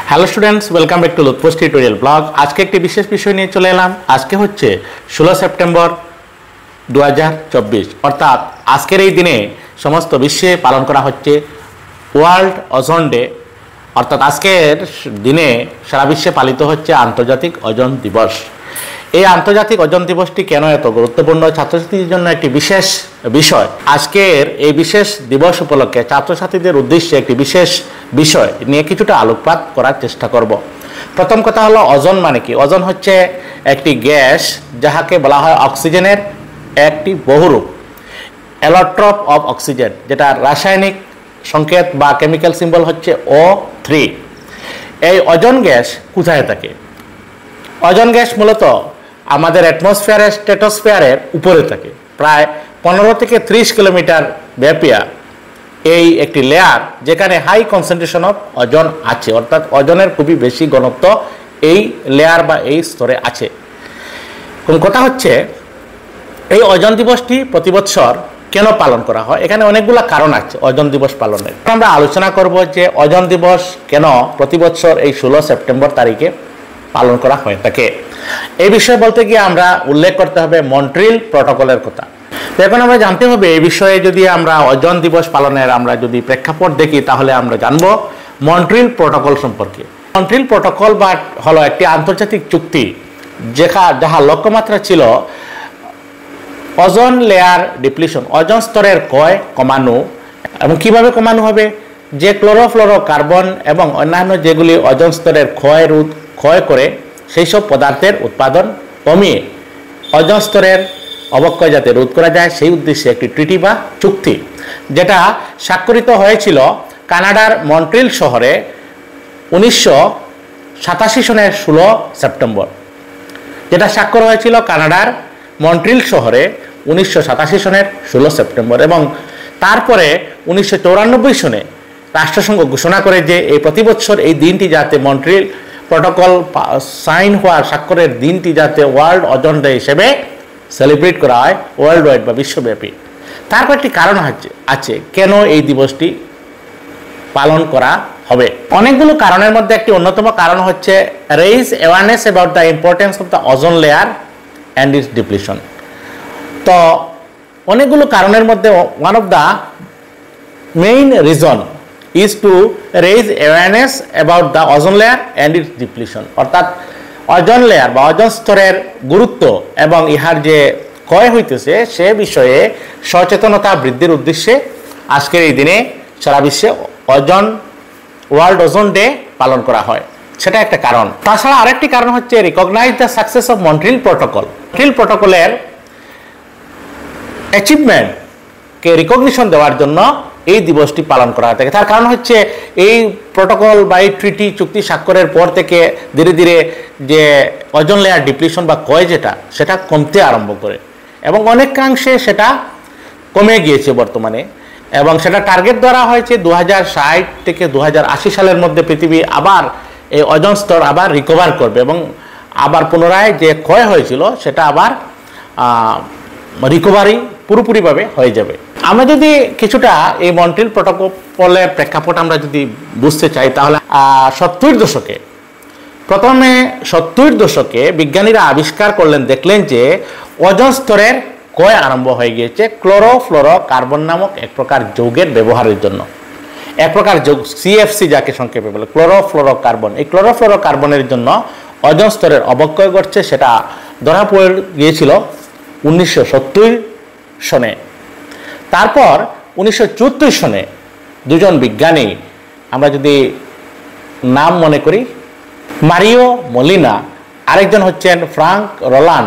Hello students, welcome back to Lutfus tutorial blog. আজকে একটি বিশেষ বিষয় নিয়ে চলে এলাম। আজকে হচ্ছে 16 সেপ্টেম্বর 2024, অর্থাৎ আজকের এই দিনে সমস্ত বিশ্বে পালন করা হচ্ছে ওয়ার্ল্ড ওজন ডে। অর্থাৎ আজকের দিনে সারা বিশ্বে পালিত হচ্ছে আন্তর্জাতিক ওজন দিবস। এই আন্তর্জাতিক ওজন দিবসটি কেন এত গুরুত্বপূর্ণ, ছাত্রছাত্রীদের জন্য একটি বিশেষ বিষয়। আজকের এই বিশেষ দিবস উপলক্ষে ছাত্রছাত্রীদের উদ্দেশ্যে একটি বিশেষ বিষয় নিয়ে কিছুটা আলোকপাত করার চেষ্টা করব। প্রথম কথা হলো ওজন মানে কি। ওজন হচ্ছে একটি গ্যাস, যাহাকে বলা হয় অক্সিজেনের একটি বহুরূপ, অ্যালোট্রপ অফ অক্সিজেন, যেটা রাসায়নিক সংকেত বা কেমিক্যাল সিম্বল হচ্ছে O3। এই ওজন গ্যাস কোথায় থাকে? ওজন গ্যাস মূলত আমাদের অ্যাটমসফিয়ারের স্ট্র্যাটোস্ফিয়ারের উপরে থাকে, প্রায় 15 থেকে 30 কিলোমিটার ব্যাপিয়া এই একটি লেয়ার, যেখানে হাই কনসেন্ট্রেশন অফ ওজন আছে, অর্থাৎ ওজনের খুবই বেশি ঘনত্ব এই লেয়ার বা এই স্তরে আছে। কোন কথা হচ্ছে এই ওজন দিবসটি প্রতি বছর কেন পালন করা হয়? এখানে অনেকগুলো কারণ আছে ওজন দিবস পালনের। আমরা আলোচনা করব যে ওজন দিবস কেন প্রতি বছর এই 16 সেপ্টেম্বর তারিখে পালন করা হয়ে থাকে। এই বিষয়ে বলতে গিয়ে আমরা উল্লেখ করতে হবে মন্ট্রিল প্রটোকলের কথা। এখন আমরা জানতে হবে এই বিষয়ে, যদি আমরা ওজন দিবস পালনের আমরা যদি প্রেক্ষাপট দেখি, তাহলে আমরা জানব মন্ট্রিল প্রটোকল সম্পর্কে। মন্ট্রিল প্রটোকল বা হলো একটি আন্তর্জাতিক চুক্তি, যাহা লক্ষ্যমাত্রা ছিল ওজন লেয়ার ডিপ্লিশন, ওজন স্তরের ক্ষয় কমানো। এবং কিভাবে কমানো হবে? যে ক্লোরোফ্লোরোকার্বন এবং অন্যান্য যেগুলি ওজন স্তরের ক্ষয় করে, সেই সব পদার্থের উৎপাদন কমিয়ে ওজন স্তরের অবক্ষয় যাতে রোধ করা যায়, সেই উদ্দেশ্যে একটি ট্রিটি বা চুক্তি, যেটা স্বাক্ষরিত হয়েছিল কানাডার মন্ট্রিল শহরে 1987 সনের 16 সেপ্টেম্বর। যেটা স্বাক্ষর হয়েছিল কানাডার মন্ট্রিল শহরে 1987 সনের 16 সেপ্টেম্বর। এবং তারপরে 1994 সনে রাষ্ট্রসংঘ ঘোষণা করে যে এই প্রতি বছর এই দিনটি যাতে মন্ট্রিল প্রটোকল সাইন হওয়ার স্বাক্ষরের দিনটি যাতে ওয়ার্ল্ড ওজন ডে হিসেবে সেলিব্রেট করা হয় ওয়ার্ল্ড ওয়াইড বা বিশ্বব্যাপী। তারপর একটি কারণ আছে কেন এই দিবসটি পালন করা হবে। অনেকগুলো কারণের মধ্যে একটি অন্যতম কারণ হচ্ছে raise awareness about the importance of the ওজন লেয়ার অ্যান্ড ইটস ডিপ্লিশন। তো অনেকগুলো কারণের মধ্যে one of the main reason is to raise awareness about the ozone layer and its depletion, অর্থাৎ ওজন লেয়ার বা ওজন স্তরের গুরুত্ব এবং ইহার যে ক্ষয় হইতেছে সে বিষয়ে সচেতনতা বৃদ্ধির উদ্দেশ্যে আজকের এই দিনে সারা বিশ্বে ওয়ার্ল্ড ওজন ডে পালন করা হয়। সেটা একটা কারণ। তাছাড়া আরেকটি কারণ হচ্ছে recognise the success of Montreal protocol. মন্ট্রিল প্রটোকলের অ্যাচিভমেন্টকে রিকগনিশন দেওয়ার জন্য এই দিবসটি পালন করা হয়ে থাকে। তার কারণ হচ্ছে এই প্রটোকল বা এই ট্রিটি চুক্তি স্বাক্ষরের পর থেকে ধীরে ধীরে যে ওজন লেয়ার ডিপ্লিশন বা ক্ষয় সেটা কমতে আরম্ভ করে, এবং অনেকাংশে সেটা কমে গিয়েছে বর্তমানে। এবং সেটা টার্গেট ধরা হয়েছে 2060 থেকে 2080 সালের মধ্যে পৃথিবী আবার এই ওজন স্তর আবার রিকভার করবে এবং আবার পুনরায় যে ক্ষয় হয়েছিল সেটা আবার রিকভারি পুরোপুরিভাবে হয়ে যাবে। আমরা যদি কিছুটা এই মন্ট্রিল প্রটোকলের প্রেক্ষাপট আমরা যদি বুঝতে চাই, তাহলে 70 দশকে বিজ্ঞানীরা আবিষ্কার করলেন, দেখলেন যে ওজন স্তরের ক্ষয় আরম্ভ হয়ে গিয়েছে ক্লোরোফ্লোরোকার্বন নামক এক প্রকার যৌগের ব্যবহারের জন্য। এক প্রকার যৌগ CFC যাকে সংক্ষেপে বলে ক্লোরোফ্লোরোকার্বন। এই ক্লোরোফ্লোরোকার্বনের জন্য ওজন স্তরের অবক্ষয় ঘটছে, সেটা ধরা পড়ে গিয়েছিল 1970 সনে। তারপর 1974 সনে দুজন বিজ্ঞানী, আমরা যদি নাম মনে করি, মারিও মলিনা, আরেকজন হচ্ছেন ফ্রাঙ্ক রোলান,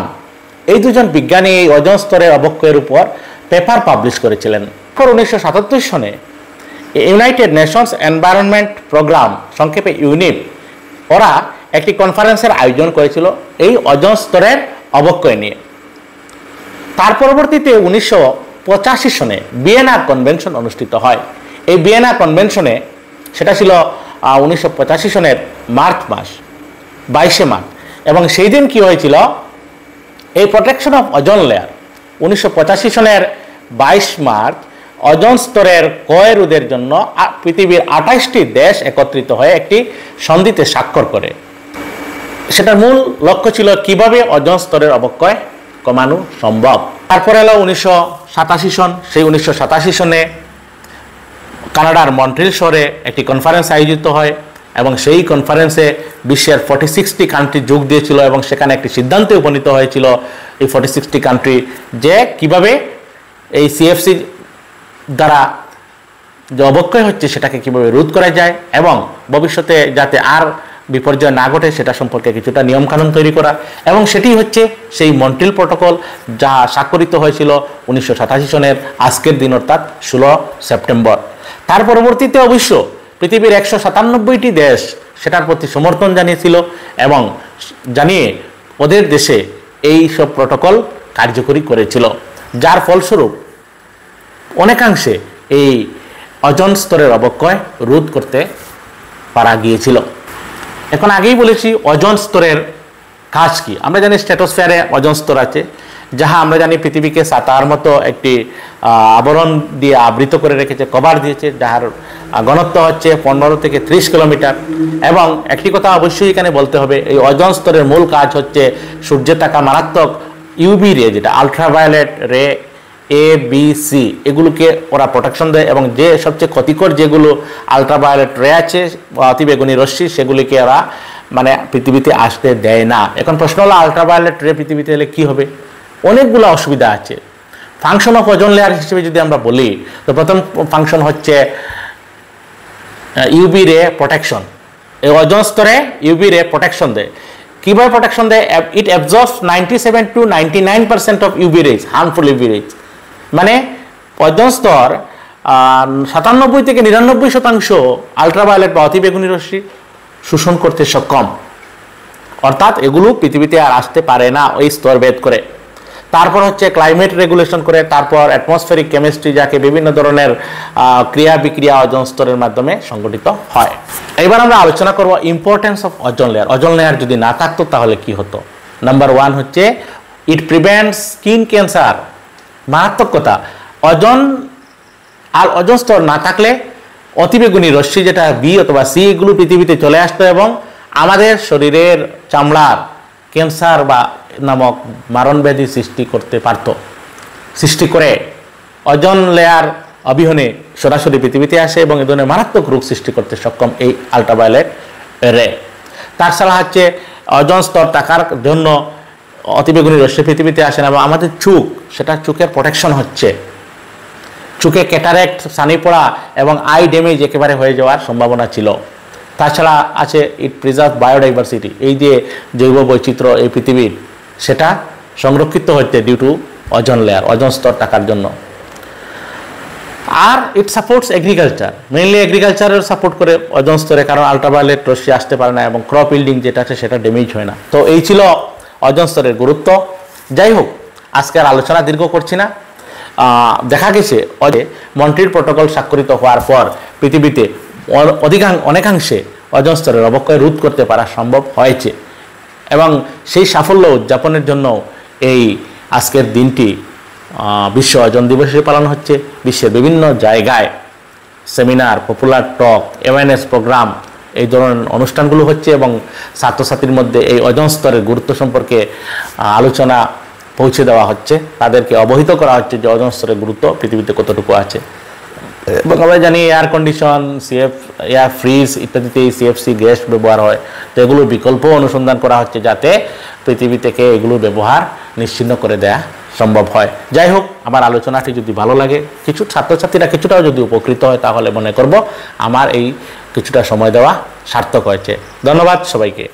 এই দুজন বিজ্ঞানী এই ওজন স্তরের অবক্ষয়ের উপর পেপার পাবলিশ করেছিলেন। 1977 সনে ইউনাইটেড নেশনস এনভায়রনমেন্ট প্রোগ্রাম, সংক্ষেপে ইউনিপ, ওরা একটি কনফারেন্সের আয়োজন করেছিল এই ওজন স্তরের অবক্ষয় নিয়ে। তার পরবর্তীতে 1985 সনে ভিয়েনা কনভেনশন অনুষ্ঠিত হয়। এই ভিয়েনা কনভেনশনে, সেটা ছিল 1985 সনের মার্চ মাস, 22 মার্চ। এবং সেই দিন কি হয়েছিল, এই প্রোটেকশন অফ ওজন লেয়ার 1985 সনের 22 মার্চ ওজোন স্তরের ক্ষয় রোধের জন্য পৃথিবীর 28টি দেশ একত্রিত হয়ে একটি সন্ধিতে স্বাক্ষর করে। সেটার মূল লক্ষ্য ছিল কিভাবে ওজোন স্তরের অবক্ষয় কমানো সম্ভব। তারপরে হলো 1987 সন। সেই 1987 সনে কানাডার মন্ট্রিল শহরে একটি কনফারেন্স আয়োজিত হয় এবং সেই কনফারেন্সে বিশ্বের 46টি কান্ট্রি যোগ দিয়েছিল এবং সেখানে একটি সিদ্ধান্তে উপনীত হয়েছিল এই 46টি কান্ট্রি যে কিভাবে এই সিএফসি দ্বারা যে অবক্ষয় হচ্ছে সেটাকে কিভাবে রোধ করা যায় এবং ভবিষ্যতে যাতে আর বিপর্যয় না ঘটে সেটা সম্পর্কে কিছুটা নিয়মকানুন তৈরি করা, এবং সেটি হচ্ছে সেই মন্ট্রিল প্রটোকল যা স্বাক্ষরিত হয়েছিল 1987 সনের আজকের দিন অর্থাৎ 16 সেপ্টেম্বর। তার পরবর্তীতে অবশ্য পৃথিবীর 197টি দেশ সেটার প্রতি সমর্থন জানিয়েছিল এবং জানিয়ে ওদের দেশে এই সব প্রটোকল কার্যকরী করেছিল, যার ফলস্বরূপ অনেকাংশে এই ওজোন স্তরের অবক্ষয় রোধ করতে পারা গিয়েছিল। এখন আগেই বলেছি ওজোন স্তরের কাজ কি। আমরা জানি স্ট্র্যাটোস্ফিয়ারে ওজোন স্তর আছে, যাহা আমরা জানি পৃথিবীকে ছাতার মতো একটি আবরণ দিয়ে আবৃত করে রেখেছে, কভার দিয়েছে, যার ঘনত্ব হচ্ছে 15 থেকে 30 কিলোমিটার। এবং একটি কথা অবশ্যই এখানে বলতে হবে, এই ওজোন স্তরের মূল কাজ হচ্ছে সূর্যে থাকা মারাত্মক ইউভি রে, যেটা আলট্রাভায়োলেট রে এ বি সি, এগুলোকে ওরা প্রোটেকশন দেয় এবং যে সবচেয়ে ক্ষতিকর যেগুলো আলট্রাভায়োলেট রে আছে অতিবেগুনি রশ্মি সেগুলিকে ওরা মানে পৃথিবীতে আসতে দেয় না। এখন প্রশ্ন হলো আলট্রাভায়োলেট রে পৃথিবীতে এলে কী হবে? অনেকগুলো অসুবিধা আছে। ফাংশন অফ ওজোন লেয়ার হিসেবে যদি আমরা বলি তো প্রথম ফাংশন হচ্ছে ইউভি রে প্রোটেকশন। এই ওজোন স্তরে ইউভি রে প্রোটেকশন দেয়। কীভাবে প্রোটেকশন দেয়? It absorbs 97 to 99% of UV rays, harmful UV rays. মানে ওজোন স্তর 97 থেকে 99% আলট্রাভায়োলেট বা অতিবেগুনি রশ্মি শোষণ করতে সক্ষম, অর্থাৎ এগুলো পৃথিবীতে আর আসতে পারে না ওই স্তর ভেদ করে। তারপর হচ্ছে ক্লাইমেট রেগুলেশন করে, তারপর অ্যাটমসফেরিক কেমিস্ট্রি, যাকে বিভিন্ন ধরনের ক্রিয়া বিক্রিয়া ওজোন স্তরের মাধ্যমে সংগঠিত হয়। এবার আমরা আলোচনা করব importance of ozone layer. Ozone layer যদি না থাকতো তাহলে কি হতো? নাম্বার 1 হচ্ছে ইট প্রিভেন্টস স্কিন ক্যান্সার। মারাত্মক কথা, ওজোন স্তর না থাকলে অতিবেগুনি রশ্মি যেটা বি অথবা সি, এগুলো পৃথিবীতে চলে আসতো এবং আমাদের শরীরের চামড়ার ক্যান্সার বা নামক মারণব্যাধি সৃষ্টি করতে পারত। সৃষ্টি করে ওজোন লেয়ার অবিহনে সরাসরি পৃথিবীতে আসে এবং এ ধরনের মারাত্মক রোগ সৃষ্টি করতে সক্ষম এই আলট্রাভায়োলেট রে। তাছাড়া হচ্ছে ওজোন স্তর থাকার জন্য অতিবেগুনি রশ্মি পৃথিবীতে আসে না এবং আমাদের চোখ, সেটা চোখের প্রোটেকশন হচ্ছে। চোখে ক্যাটারেক্ট, ছানি পড়া এবং আই ড্যামেজ একেবারে হয়ে যাওয়ার সম্ভাবনা ছিল। তাছাড়া আছে ইট প্রিজার্ভ বায়োডাইভার্সিটি, এই যে জৈব বৈচিত্র্য এই পৃথিবীর সেটা সংরক্ষিত হচ্ছে due to ozone layer, ozone স্তর থাকার জন্য। আর ইট সাপোর্টস এগ্রিকালচার, মেইনলি এগ্রিকালচারের সাপোর্ট করে ওজোন স্তরে, কারণ আলট্রাভায়োলেট রশ্মি আসতে পারে না এবং ক্রপ ইল্ডিং যেটা আছে সেটা ড্যামেজ হয় না। তো এই ছিল ওজোন স্তরের গুরুত্ব। যাই হোক, আজকের আলোচনা দীর্ঘ করছি না। দেখা গেছে মন্ট্রিল প্রটোকল স্বাক্ষরিত হওয়ার পর পৃথিবীতে অনেকাংশে ওজোন স্তরের অবক্ষয় রোধ করতে পারা সম্ভব হয়েছে এবং সেই সাফল্য উদযাপনের জন্য এই আজকের দিনটি বিশ্ব ওজোন দিবস হিসেবে পালন হচ্ছে। বিশ্বের বিভিন্ন জায়গায় সেমিনার, পপুলার টক, অ্যাওয়ারনেস প্রোগ্রাম, এই ধরনের অনুষ্ঠানগুলো হচ্ছে এবং ছাত্রছাত্রীর মধ্যে এই ওজোন স্তরের গুরুত্ব সম্পর্কে আলোচনা পৌঁছে দেওয়া হচ্ছে, তাদেরকে অবহিত করা হচ্ছে যে ওজোন স্তরের গুরুত্ব পৃথিবীতে কতটুকু আছে। এবং আমরা জানি এয়ার কন্ডিশন, এয়ার ফ্রিজ ইত্যাদিতে এই সিএফসি গ্যাস ব্যবহার হয়। তো এগুলোর বিকল্প অনুসন্ধান করা হচ্ছে যাতে পৃথিবী থেকে এগুলো ব্যবহার নিশ্চিহ্ন করে দেয়া সম্ভব হয়। যাই হোক, আমার আলোচনাটি যদি ভালো লাগে, কিছু ছাত্রছাত্রীরা কিছুটাও যদি উপকৃত হয়, তাহলে মনে করব আমার এই কিছুটা সময় দেওয়া সার্থক হয়েছে। ধন্যবাদ সবাইকে।